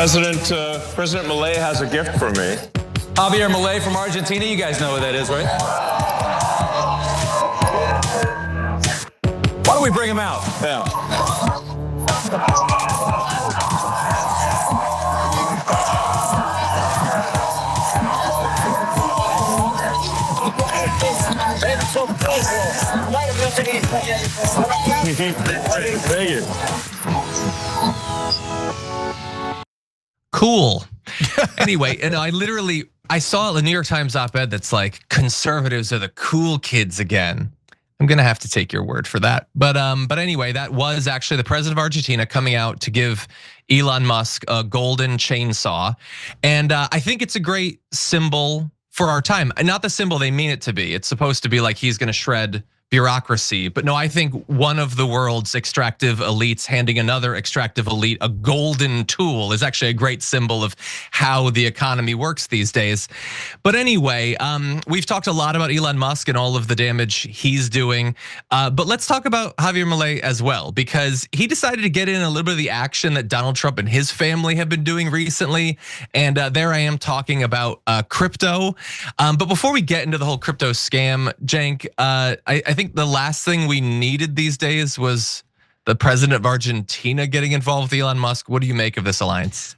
President Milei has a gift for me. Javier Milei from Argentina. You guys know who that is, right? Why don't we bring him out? Yeah. Thank you. Cool. Anyway, and I saw a New York Times op-ed that's like, conservatives are the cool kids again. I'm gonna have to take your word for that. But anyway, that was actually the president of Argentina coming out to give Elon Musk a golden chainsaw. And I think it's a great symbol for our time. And not the symbol they mean it to be. It's supposed to be like he's gonna shred bureaucracy. But no, I think one of the world's extractive elites handing another extractive elite a golden tool is actually a great symbol of how the economy works these days. But anyway, we've talked a lot about Elon Musk and all of the damage he's doing. But let's talk about Javier Milei as well, because he decided to get in a little bit of the action that Donald Trump and his family have been doing recently. And there I am talking about crypto. But before we get into the whole crypto scam, Cenk, I think the last thing we needed these days was the president of Argentina getting involved with Elon Musk. What do you make of this alliance?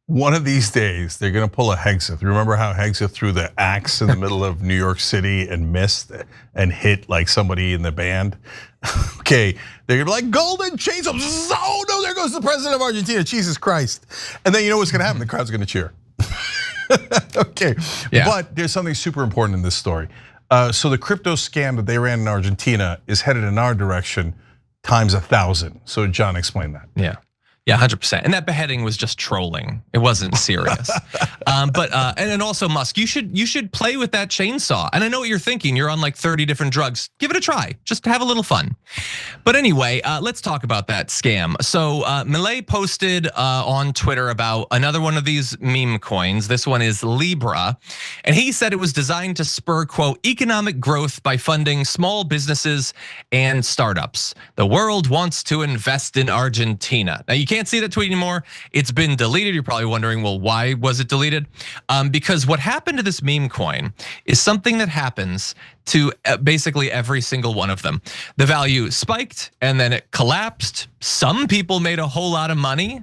One of these days, they're gonna pull a Hegseth. Remember how Hegseth threw the axe in the middle of New York City and missed and hit like somebody in the band? Okay, they're gonna be like, golden chainsaw. Oh no, there goes the president of Argentina, Jesus Christ. And then you know what's gonna happen? The crowd's gonna cheer. Okay, yeah. But there's something super important in this story. So the crypto scam that they ran in Argentina is headed in our direction times 1,000. So John, explain that. Yeah. Yeah, 100%. And that beheading was just trolling. It wasn't serious. And then also Musk, you should play with that chainsaw. And I know what you're thinking. You're on like 30 different drugs. Give it a try. Just have a little fun. But anyway, let's talk about that scam. So Milei posted on Twitter about another one of these meme coins. This one is Libra. And he said it was designed to spur, quote, economic growth by funding small businesses and startups. The world wants to invest in Argentina. Now you can't see that tweet anymore. It's been deleted. You're probably wondering, well, why was it deleted? Because what happened to this meme coin is something that happens to basically every single one of them. The value spiked and then it collapsed. Some people made a whole lot of money.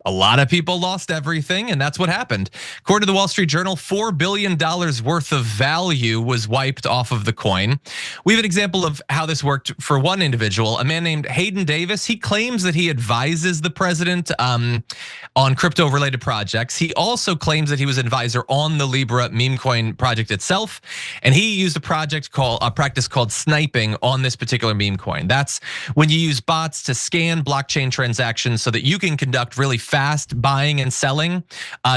A lot of people lost everything, and that's what happened. According to the Wall Street Journal, $4 billion worth of value was wiped off of the coin. We have an example of how this worked for one individual, a man named Hayden Davis. He claims that he advises the president on crypto-related projects. He also claims that he was an advisor on the Libra meme coin project itself, and he used a practice called sniping on this particular meme coin. That's when you use bots to scan blockchain transactions so that you can conduct really fast buying and selling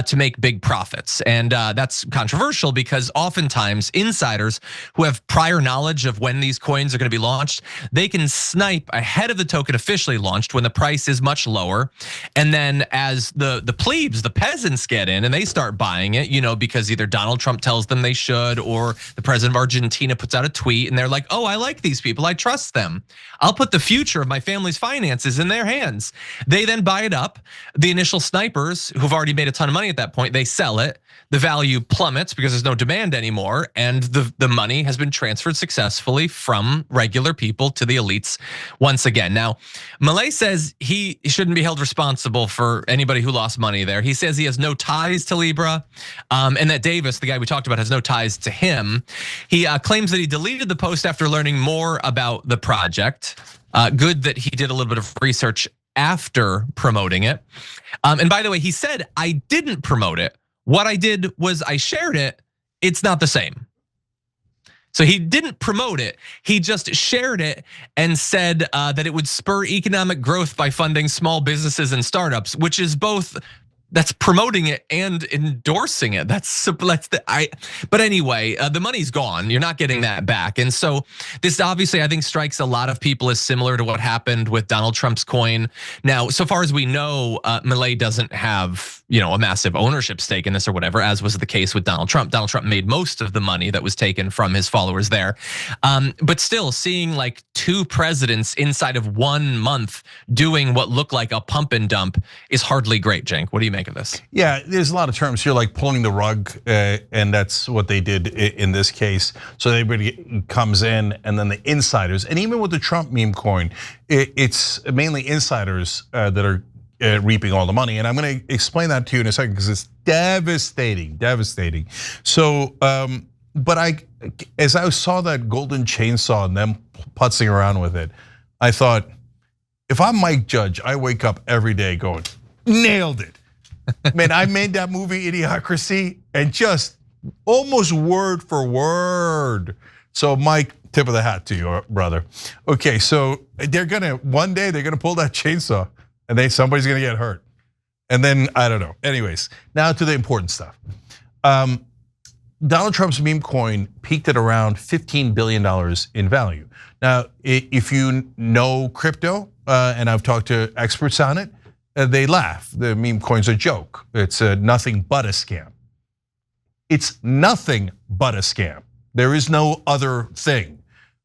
to make big profits. And that's controversial because oftentimes insiders who have prior knowledge of when these coins are gonna be launched, they can snipe ahead of the token officially launched when the price is much lower. And then as the plebes, the peasants get in and they start buying it, because either Donald Trump tells them they should or the president of Argentina puts out a tweet and they're like, oh, I like these people, I trust them. I'll put the future of my family's finances in their hands. They then buy it up. The initial snipers who've already made a ton of money at that point, they sell it. The value plummets because there's no demand anymore, and the money has been transferred successfully from regular people to the elites once again. Now, Milei says he shouldn't be held responsible for anybody who lost money there. He says he has no ties to Libra, and that Davis, the guy we talked about, has no ties to him. He claims that he deleted the post after learning more about the project. Good that he did a little bit of research after promoting it. And by the way, he said, I didn't promote it. What I did was I shared it. It's not the same. So he didn't promote it. He just shared it and said that it would spur economic growth by funding small businesses and startups, which is both, that's promoting it and endorsing it. But anyway, the money's gone. You're not getting that back. And so this obviously, I think, strikes a lot of people as similar to what happened with Donald Trump's coin. Now, so far as we know, Milei doesn't have a massive ownership stake in this or whatever, as was the case with Donald Trump. Donald Trump made most of the money that was taken from his followers there. But still, seeing like 2 presidents inside of 1 month doing what looked like a pump and dump is hardly great, Cenk. What do you make of this? Yeah, there's a lot of terms here, like pulling the rug, and that's what they did in this case. So everybody comes in, and then the insiders, and even with the Trump meme coin, it's mainly insiders that are reaping all the money. And I'm gonna explain that to you in a second because it's devastating. So, but as I saw that golden chainsaw and them putzing around with it, I thought, if I'm Mike Judge, I wake up every day going, nailed it. Man, I made that movie Idiocracy and just almost word for word. So Mike, tip of the hat to you, brother. Okay, so one day they're gonna pull that chainsaw and somebody's gonna get hurt. And then, I don't know. Anyways, now to the important stuff. Donald Trump's meme coin peaked at around $15 billion in value. Now, if you know crypto, and I've talked to experts on it, they laugh. The meme coin's a joke. It's nothing but a scam. It's nothing but a scam. There is no other thing,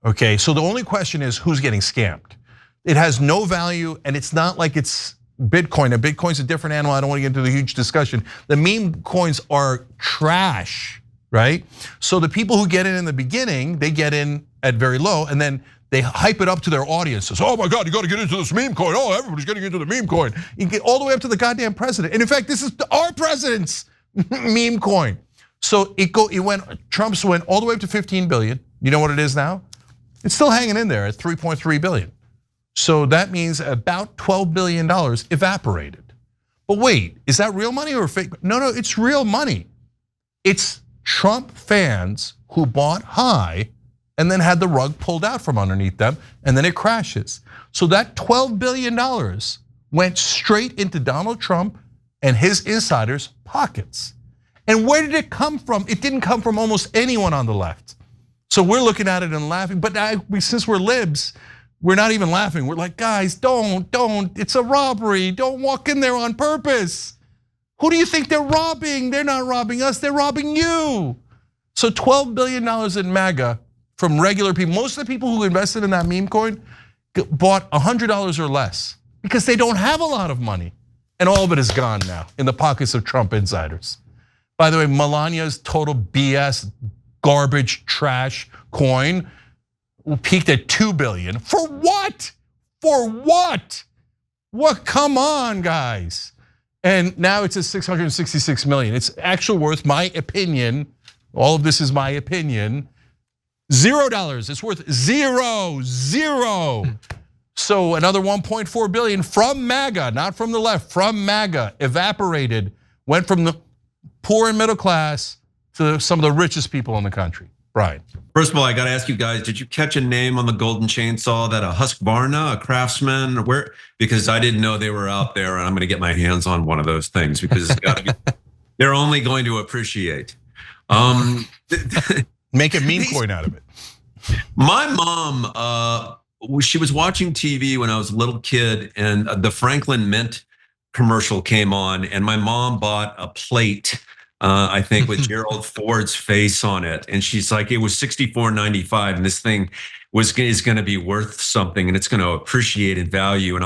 okay? So the only question is who's getting scammed? It has no value, and it's not like it's Bitcoin. And Bitcoin's a different animal. I don't want to get into the huge discussion. The meme coins are trash, right? So the people who get in the beginning, they get in at very low, and then they hype it up to their audiences. Oh my God, you got to get into this meme coin. Oh, everybody's getting into the meme coin. You get all the way up to the goddamn president. And in fact, this is our president's meme coin. So Trump's went all the way up to 15 billion. You know what it is now? It's still hanging in there at 3.3 billion. So that means about $12 billion evaporated. But wait, is that real money or fake? No, it's real money. It's Trump fans who bought high and then had the rug pulled out from underneath them, and then it crashes. So that $12 billion went straight into Donald Trump and his insiders' pockets. And where did it come from? It didn't come from almost anyone on the left. So we're looking at it and laughing, but since we're libs, we're not even laughing. We're like, guys, don't, it's a robbery. Don't walk in there on purpose. Who do you think they're robbing? They're not robbing us, they're robbing you. So $12 billion in MAGA from regular people. Most of the people who invested in that meme coin bought $100 or less because they don't have a lot of money. And all of it is gone now in the pockets of Trump insiders. By the way, Melania's total BS, garbage, trash coin peaked at 2 billion. For what? For what? What? Come on, guys. And now it's at 666 million. It's actually worth, my opinion, all of this is my opinion, $0. It's worth zero. So another 1.4 billion from MAGA, not from the left, from MAGA, evaporated, went from the poor and middle class to some of the richest people in the country. Brian. First of all, I got to ask you guys, did you catch a name on the golden chainsaw, that a Husqvarna, a Craftsman, where? Because I didn't know they were out there, and I'm going to get my hands on one of those things because it's got to be, they're only going to appreciate. Make a meme coin out of it. My mom, she was watching TV when I was a little kid, and the Franklin Mint commercial came on, and my mom bought a plate, I think with Gerald Ford's face on it, and she's like, it was $64.95, and this thing is going to be worth something, and it's going to appreciate in value. And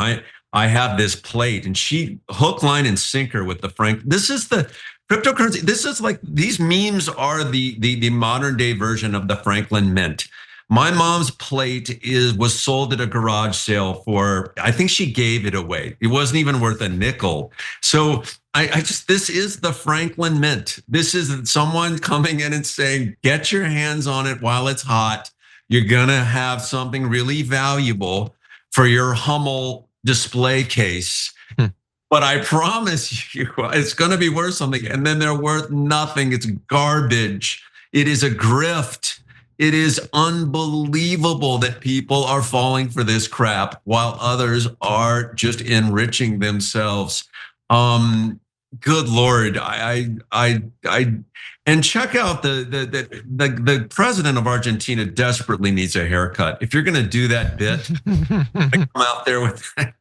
I have this plate, and she hook, line, and sinker with the This is the cryptocurrency. This is like, these memes are the modern day version of the Franklin Mint. My mom's plate was sold at a garage sale for, I think she gave it away. It wasn't even worth a nickel. So this is the Franklin Mint. This is someone coming in and saying, get your hands on it while it's hot. You're gonna have something really valuable for your Hummel display case. But I promise you, it's gonna be worth something. And then they're worth nothing. It's garbage. It is a grift. It is unbelievable that people are falling for this crap while others are just enriching themselves. Good Lord, and check out the president of Argentina desperately needs a haircut. If you're going to do that bit, come out there with that.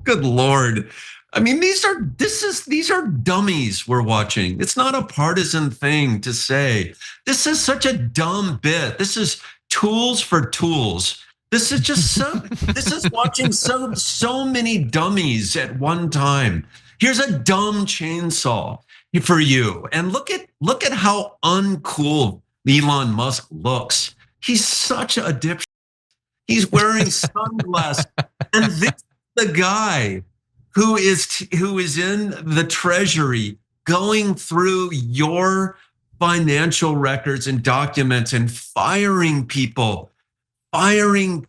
Good Lord. I mean, these are dummies we're watching. It's not a partisan thing to say. This is such a dumb bit. This is tools for tools. This is just this is watching so many dummies at one time. Here's a dumb chainsaw for you. And look at how uncool Elon Musk looks. He's such a dipshit. He's wearing sunglasses. And this is the guy who is in the treasury going through your financial records and documents and firing people, firing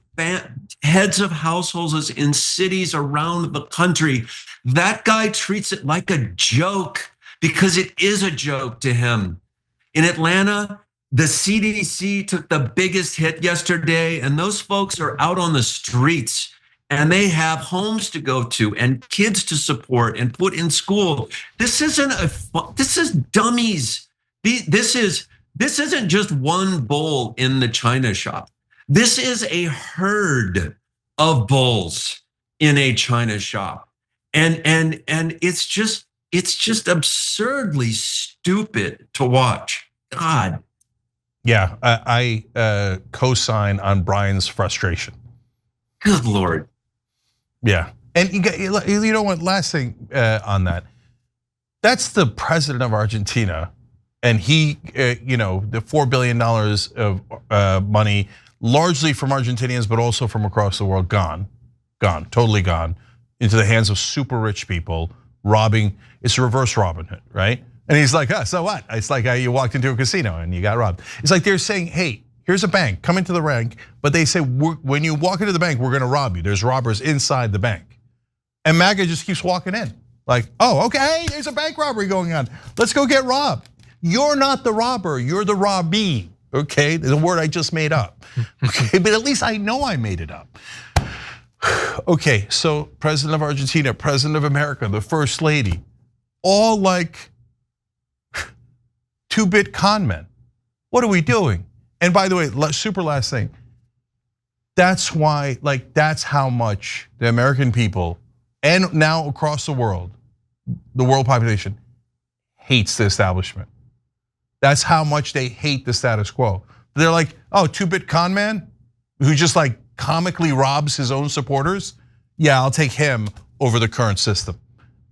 heads of households in cities around the country. That guy treats it like a joke because it is a joke to him. In Atlanta, the CDC took the biggest hit yesterday, and those folks are out on the streets. And they have homes to go to and kids to support and put in school. This is dummies. This isn't just one bull in the China shop. This is a herd of bulls in a China shop. And it's just absurdly stupid to watch. God. Yeah, I co-sign on Brian's frustration. Good Lord. Yeah, and you know what? Last thing on that. That's the president of Argentina, and he, the $4 billion of money, largely from Argentinians, but also from across the world, gone, totally gone, into the hands of super rich people, robbing. It's a reverse Robin Hood, right? And he's like, so what? It's like you walked into a casino and you got robbed. It's like they're saying, hey, here's a bank, come into the bank, but they say, when you walk into the bank, we're gonna rob you. There's robbers inside the bank. And MAGA just keeps walking in. Like, oh, okay, there's a bank robbery going on. Let's go get robbed. You're not the robber, you're the robbee, okay? The word I just made up, okay? But at least I know I made it up. Okay, so President of Argentina, President of America, the First Lady, all like two-bit con men. What are we doing? And by the way, super last thing, that's why, that's how much the American people, and now across the world population hates the establishment. That's how much they hate the status quo. They're like, oh, two-bit con man who just comically robs his own supporters? Yeah, I'll take him over the current system.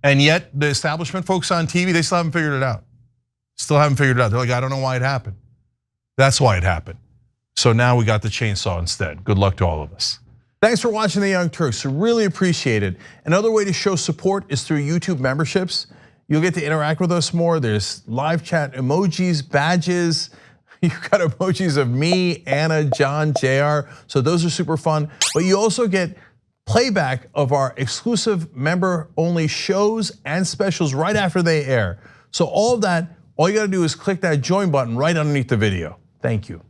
And yet the establishment folks on TV, they still haven't figured it out. They're like, I don't know why it happened. That's why it happened. So now we got the chainsaw instead. Good luck to all of us. Thanks for watching the Young Turks. We really appreciate it. Another way to show support is through YouTube memberships. You'll get to interact with us more. There's live chat emojis, badges. You've got emojis of me, Anna, John, JR. So those are super fun. But you also get playback of our exclusive member-only shows and specials right after they air. So all of that, all you gotta do is click that join button right underneath the video. Thank you.